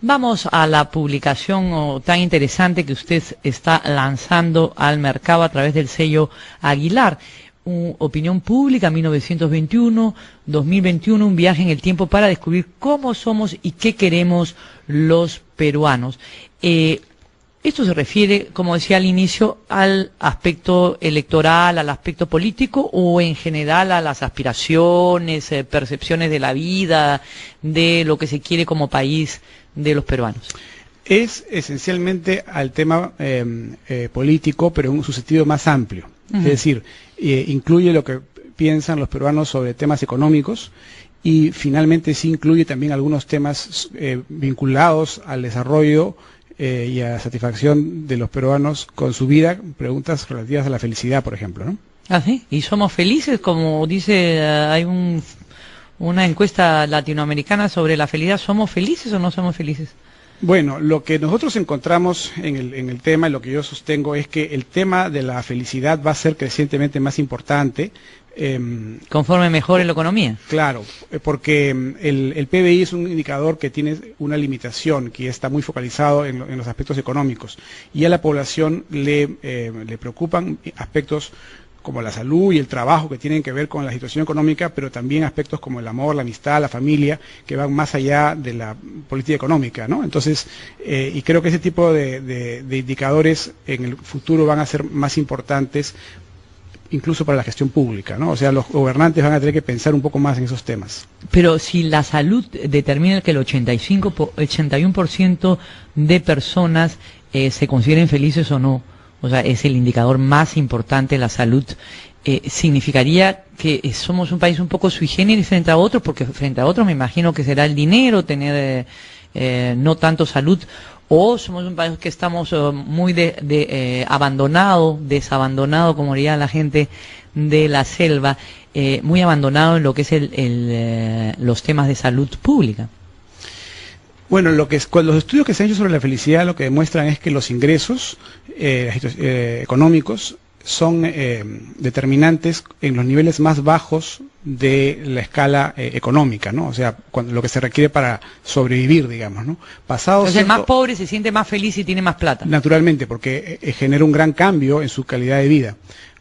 Vamos a la publicación tan interesante que usted está lanzando al mercado a través del sello Aguilar. Opinión Pública, 1921-2021, un viaje en el tiempo para descubrir cómo somos y qué queremos los peruanos. Esto se refiere, como decía al inicio, al aspecto electoral, al aspecto político, o en general a las aspiraciones, percepciones de la vida, de lo que se quiere como país de los peruanos. Es esencialmente al tema político, pero en su sentido más amplio. Es decir, incluye lo que piensan los peruanos sobre temas económicos y finalmente sí incluye también algunos temas vinculados al desarrollo y a la satisfacción de los peruanos con su vida, preguntas relativas a la felicidad, por ejemplo, ¿no? Ah, sí, y somos felices, como dice, hay una encuesta latinoamericana sobre la felicidad. ¿Somos felices o no somos felices? Bueno, lo que nosotros encontramos en el tema, y lo que yo sostengo, es que el tema de la felicidad va a ser crecientemente más importante. Conforme mejore la economía. Claro, porque el PBI es un indicador que tiene una limitación, que está muy focalizado en los aspectos económicos, y a la población le preocupan aspectos como la salud y el trabajo, que tienen que ver con la situación económica, pero también aspectos como el amor, la amistad, la familia, que van más allá de la política económica, ¿no? Entonces, y creo que ese tipo de indicadores en el futuro van a ser más importantes, incluso para la gestión pública, ¿no? O sea, los gobernantes van a tener que pensar un poco más en esos temas. Pero si la salud determina que el 81% de personas se consideren felices o no, o sea, es el indicador más importante, la salud, significaría que somos un país un poco sui generis frente a otros, porque frente a otros me imagino que será el dinero, tener no tanto salud, o somos un país que estamos muy abandonado, desabandonado, como diría la gente de la selva, muy abandonado en lo que es los temas de salud pública. Bueno, los estudios que se han hecho sobre la felicidad lo que demuestran es que los ingresos económicos son determinantes en los niveles más bajos de la escala económica, ¿no? O sea, lo que se requiere para sobrevivir, digamos, ¿no? Entonces el más pobre se siente más feliz y tiene más plata. Naturalmente, porque genera un gran cambio en su calidad de vida.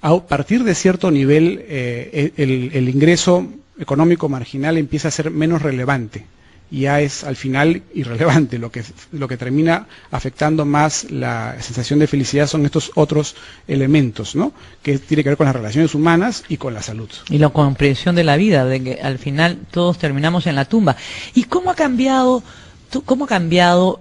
A partir de cierto nivel, el ingreso económico marginal empieza a ser menos relevante. Ya es al final irrelevante. Lo que termina afectando más la sensación de felicidad son estos otros elementos, ¿no? Que tiene que ver con las relaciones humanas y con la salud. Y la comprensión de la vida, de que al final todos terminamos en la tumba. ¿Y cómo ha cambiado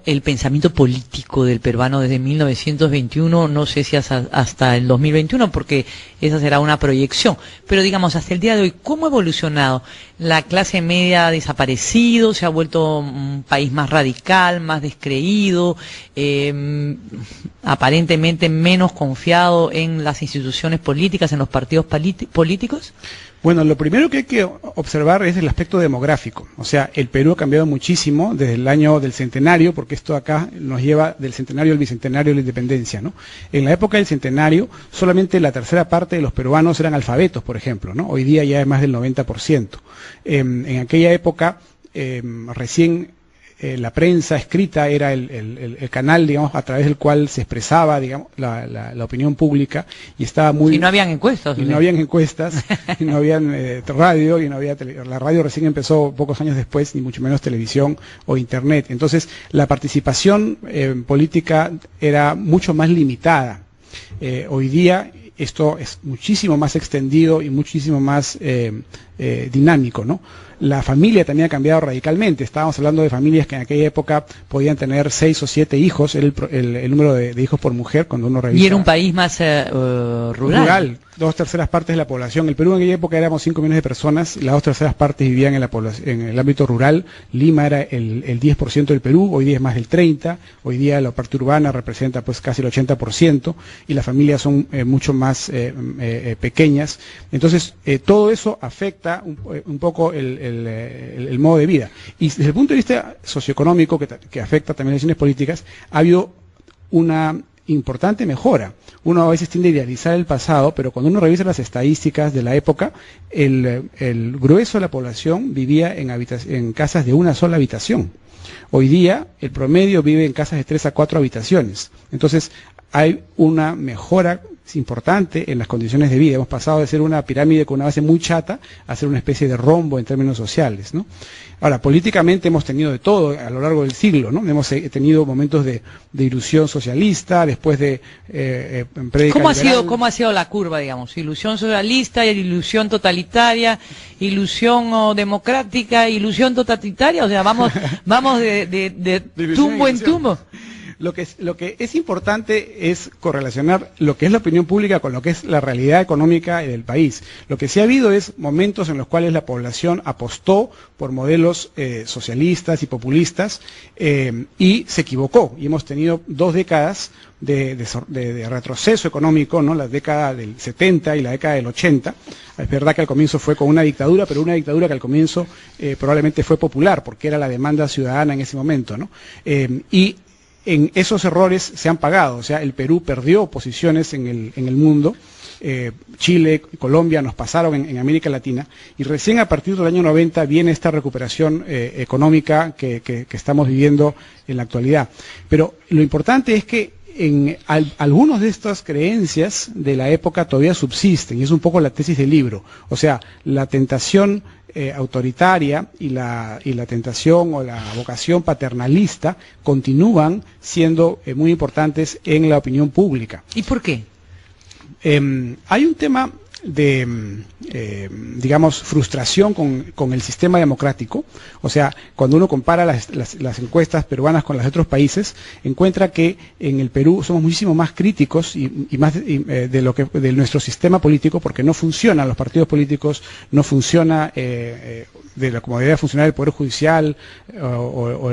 el pensamiento político del peruano desde 1921? No sé si hasta el 2021, porque esa será una proyección, pero digamos hasta el día de hoy, ¿cómo ha evolucionado? ¿La clase media ha desaparecido? ¿Se ha vuelto un país más radical, más descreído, aparentemente menos confiado en las instituciones políticas, en los partidos políticos? Bueno, lo primero que hay que observar es el aspecto demográfico. O sea, el Perú ha cambiado muchísimo desde el año del centenario, porque esto acá nos lleva del centenario al bicentenario de la independencia, ¿no? En la época del centenario, solamente la tercera parte de los peruanos eran alfabetos, por ejemplo, ¿no? Hoy día ya es más del 90%. En aquella época, recién la prensa escrita era el canal, digamos, a través del cual se expresaba, digamos, la opinión pública, y estaba muy... Y no habían encuestas. Y no habían encuestas, y no habían radio, y no había la radio recién empezó pocos años después, ni mucho menos televisión o internet. Entonces, la participación política era mucho más limitada. Hoy día esto es muchísimo más extendido y muchísimo más dinámico, ¿no? La familia también ha cambiado radicalmente. Estábamos hablando de familias que en aquella época podían tener 6 o 7 hijos, el número de hijos por mujer, cuando uno revisa. Y era un país más rural. Rural, 2/3 partes de la población. El Perú en aquella época éramos 5 millones de personas, las 2/3 partes vivían en el ámbito rural. Lima era el 10% del Perú, hoy día es más del 30%, hoy día la parte urbana representa pues casi el 80%, y las familias son mucho más pequeñas. Entonces, todo eso afecta un poco el modo de vida. Y desde el punto de vista socioeconómico, que afecta también las decisiones políticas, ha habido una importante mejora. Uno a veces tiende a idealizar el pasado, pero cuando uno revisa las estadísticas de la época, el grueso de la población vivía en casas de una sola habitación. Hoy día el promedio vive en casas de 3 a 4 habitaciones. Entonces hay una mejora importante en las condiciones de vida. Hemos pasado de ser una pirámide con una base muy chata a ser una especie de rombo en términos sociales, ¿no? Ahora, políticamente hemos tenido de todo a lo largo del siglo, ¿no? Hemos tenido momentos de ilusión socialista, después de prédica liberal. ¿Cómo ha sido la curva, digamos? Ilusión socialista, ilusión totalitaria, ilusión democrática, ilusión totalitaria, o sea, vamos de tumbo en tumbo. Lo que es importante es correlacionar lo que es la opinión pública con lo que es la realidad económica del país. Lo que sí ha habido es momentos en los cuales la población apostó por modelos socialistas y populistas y se equivocó. Y hemos tenido 2 décadas de retroceso económico, ¿no? La década del 70 y la década del 80. Es verdad que al comienzo fue con una dictadura, pero una dictadura que al comienzo probablemente fue popular, porque era la demanda ciudadana en ese momento, ¿no? Y en esos errores se han pagado, o sea, el Perú perdió posiciones en el mundo, Chile, Colombia nos pasaron en América Latina, y recién a partir del año 90 viene esta recuperación económica que estamos viviendo en la actualidad. Pero lo importante es que algunos de estas creencias de la época todavía subsisten, y es un poco la tesis del libro. O sea, la tentación autoritaria y la tentación o la vocación paternalista continúan siendo muy importantes en la opinión pública. ¿Y por qué? Hay un tema de, digamos, frustración con el sistema democrático. O sea, cuando uno compara las encuestas peruanas con las de otros países, encuentra que en el Perú somos muchísimo más críticos y más de nuestro sistema político, porque no funcionan los partidos políticos, no funciona como debería funcionar el Poder Judicial o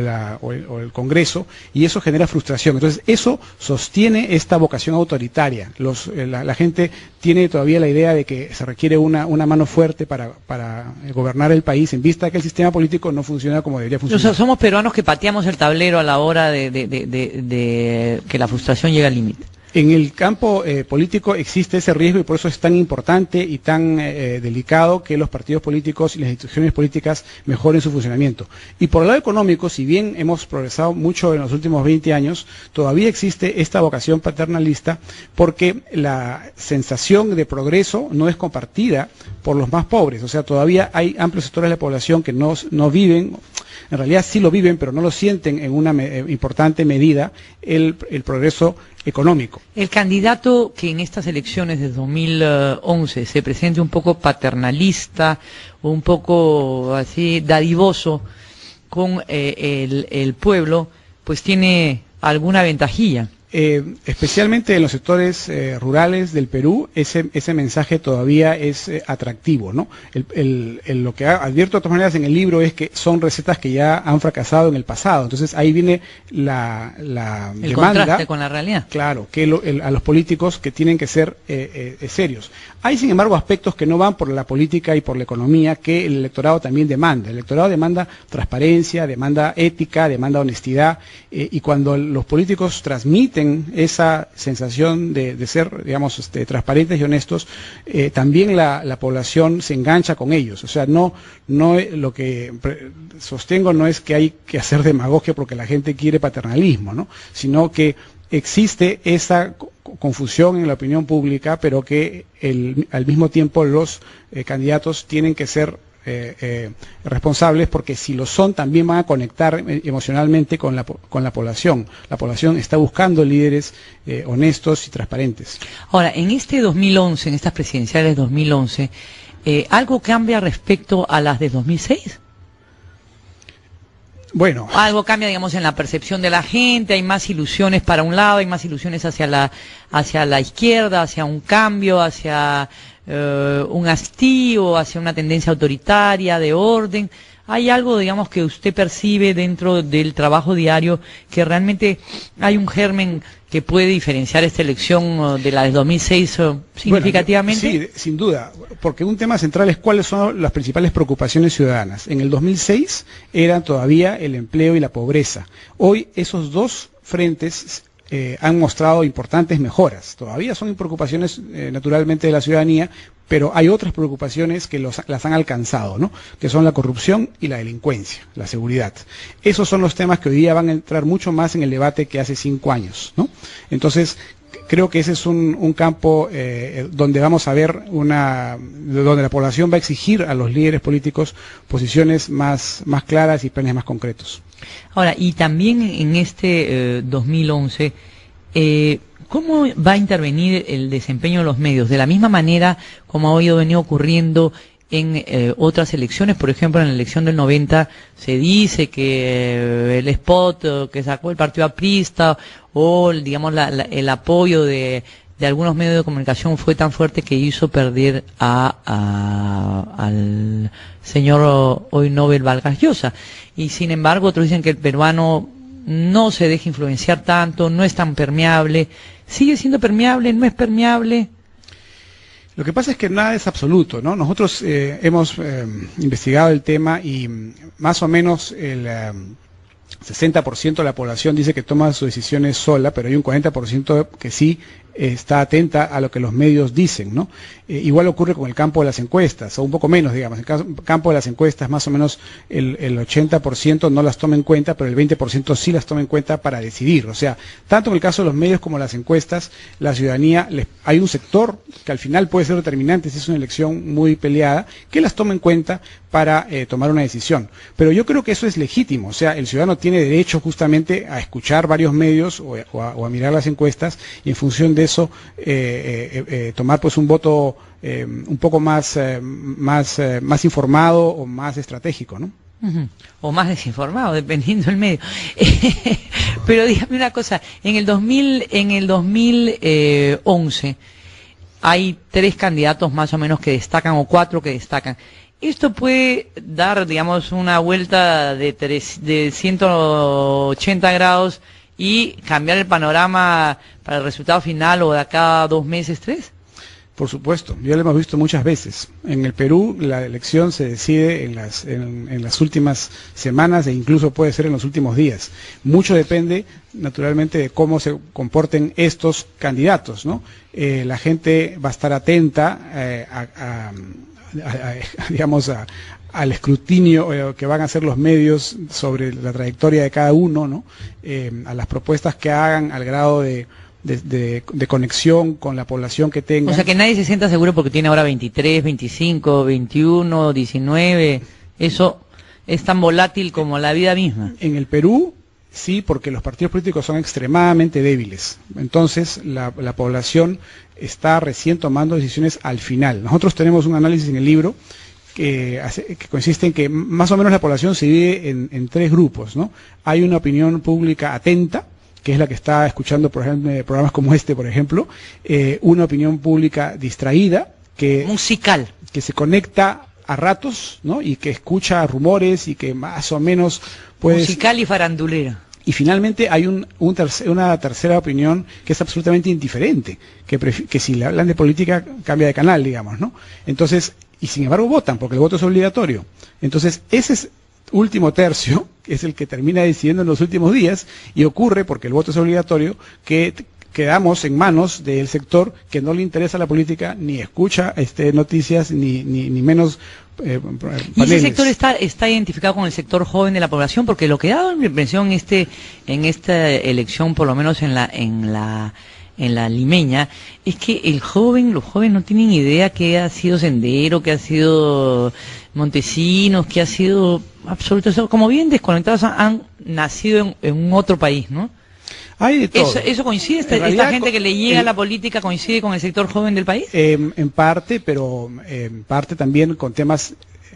el Congreso, y eso genera frustración. Entonces, eso sostiene esta vocación autoritaria. La gente tiene todavía la idea de que se requiere una mano fuerte para gobernar el país, en vista de que el sistema político no funciona como debería funcionar. O sea, somos peruanos que pateamos el tablero a la hora de que la frustración llegue al límite. En el campo político existe ese riesgo, y por eso es tan importante y tan delicado que los partidos políticos y las instituciones políticas mejoren su funcionamiento. Y por el lado económico, si bien hemos progresado mucho en los últimos 20 años, todavía existe esta vocación paternalista, porque la sensación de progreso no es compartida por los más pobres. O sea, todavía hay amplios sectores de la población que no viven, en realidad sí lo viven, pero no lo sienten en una importante medida el progreso económico. El candidato que en estas elecciones de 2011 se presente un poco paternalista, un poco así dadivoso con el pueblo, pues tiene alguna ventajilla. Especialmente en los sectores rurales del Perú, ese mensaje todavía es atractivo, ¿no? Lo que advierto de todas maneras en el libro es que son recetas que ya han fracasado en el pasado. Entonces ahí viene la el demanda, contraste con la realidad. Claro, que a los políticos que tienen que ser serios. Hay, sin embargo, aspectos que no van por la política y por la economía que el electorado también demanda. El electorado demanda transparencia, demanda ética, demanda honestidad, y cuando los políticos transmiten esa sensación de ser, digamos, transparentes y honestos, también la población se engancha con ellos. O sea, no lo que sostengo no es que hay que hacer demagogia porque la gente quiere paternalismo, ¿no? Sino que existe esa confusión en la opinión pública, pero que al mismo tiempo los candidatos tienen que ser responsables, porque si lo son también van a conectar emocionalmente con la población. La población está buscando líderes honestos y transparentes. Ahora, en este 2011, en estas presidenciales 2011, ¿algo cambia respecto a las de 2006? Bueno, algo cambia, digamos, en la percepción de la gente, hay más ilusiones para un lado, hay más ilusiones hacia la izquierda, hacia un cambio, hacia un hastío, hacia una tendencia autoritaria, de orden. ¿Hay algo, digamos, que usted percibe dentro del trabajo diario que realmente hay un germen que puede diferenciar esta elección de la de 2006 significativamente? Bueno, sí, sin duda, porque un tema central es cuáles son las principales preocupaciones ciudadanas. En el 2006 eran todavía el empleo y la pobreza. Hoy esos dos frentes han mostrado importantes mejoras. Todavía son preocupaciones naturalmente de la ciudadanía, pero hay otras preocupaciones que las han alcanzado, ¿no? Que son la corrupción y la delincuencia, la seguridad. Esos son los temas que hoy día van a entrar mucho más en el debate que hace 5 años, ¿no? Entonces, creo que ese es un campo donde vamos a ver donde la población va a exigir a los líderes políticos posiciones más claras y planes más concretos. Ahora, y también en este 2011, ¿cómo va a intervenir el desempeño de los medios? De la misma manera como ha venido ocurriendo en otras elecciones, por ejemplo, en la elección del 90 se dice que el spot que sacó el partido aprista o, digamos, el apoyo de algunos medios de comunicación fue tan fuerte que hizo perder al señor hoy Nobel Vargas Llosa. Y sin embargo, otros dicen que el peruano no se deja influenciar tanto, no es tan permeable. ¿Sigue siendo permeable? ¿No es permeable? Lo que pasa es que nada es absoluto, ¿no? Nosotros hemos investigado el tema y más o menos el 60% de la población dice que toma sus decisiones sola, pero hay un 40% que sí está atenta a lo que los medios dicen, ¿no? Igual ocurre con el campo de las encuestas, o un poco menos, digamos. En el campo de las encuestas, más o menos el 80% no las toma en cuenta, pero el 20% sí las toma en cuenta para decidir. O sea, tanto en el caso de los medios como las encuestas, la ciudadanía, hay un sector que al final puede ser determinante si es una elección muy peleada, que las toma en cuenta para tomar una decisión. Pero yo creo que eso es legítimo, o sea, el ciudadano tiene derecho justamente a escuchar varios medios o a mirar las encuestas y en función de eso tomar pues un voto un poco más informado o más estratégico, ¿no? O más desinformado, dependiendo del medio. Pero dígame una cosa, en el 2011 hay 3 candidatos más o menos que destacan, o 4 que destacan. Esto puede dar, digamos, una vuelta de 180 grados y cambiar el panorama para el resultado final o de acá a 2 meses, 3. Por supuesto, ya lo hemos visto muchas veces. En el Perú la elección se decide en las últimas semanas e incluso puede ser en los últimos días. Mucho depende, naturalmente, de cómo se comporten estos candidatos, ¿no? La gente va a estar atenta digamos, al escrutinio que van a hacer los medios sobre la trayectoria de cada uno, ¿no? A las propuestas que hagan, al grado de conexión con la población que tenga. O sea, que nadie se sienta seguro porque tiene ahora 23, 25, 21, 19. Eso es tan volátil como la vida misma. En el Perú, sí, porque los partidos políticos son extremadamente débiles. Entonces, la población está recién tomando decisiones al final. Nosotros tenemos un análisis en el libro que consiste en que más o menos la población se divide en 3 grupos, ¿no? Hay una opinión pública atenta, que es la que está escuchando, por ejemplo, programas como este, por ejemplo, una opinión pública distraída, musical, que se conecta a ratos, ¿no? Y que escucha rumores y que más o menos puede... Musical y farandulera. Y finalmente hay una tercera opinión que es absolutamente indiferente, que si le hablan de política cambia de canal, digamos, ¿no? Entonces, y sin embargo votan, porque el voto es obligatorio. Entonces, ese es último tercio, que es el que termina decidiendo en los últimos días, y ocurre, porque el voto es obligatorio, que quedamos en manos del sector que no le interesa la política, ni escucha noticias, ni menos paneles. ¿Y ese sector está identificado con el sector joven de la población? Porque lo que ha dado mi impresión en esta elección, por lo menos en la limeña, es que los jóvenes no tienen idea qué ha sido Sendero, qué ha sido Montesinos, qué ha sido absoluto, como bien desconectados, han nacido en un otro país, ¿no? Hay de todo. ¿Eso coincide? ¿Esta gente que le llega a la política coincide con el sector joven del país? En parte, pero en parte también con temas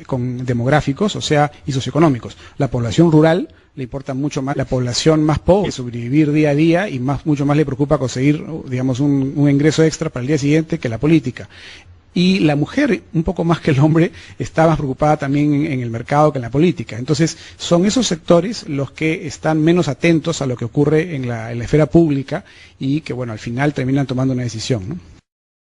demográficos, o sea, y socioeconómicos. La población rural le importa mucho más, la población más pobre, sobrevivir día a día, y mucho más le preocupa conseguir, digamos, un ingreso extra para el día siguiente que la política. Y la mujer, un poco más que el hombre, está más preocupada también en el mercado que en la política. Entonces, son esos sectores los que están menos atentos a lo que ocurre en la esfera pública y que, bueno, al final terminan tomando una decisión, ¿no?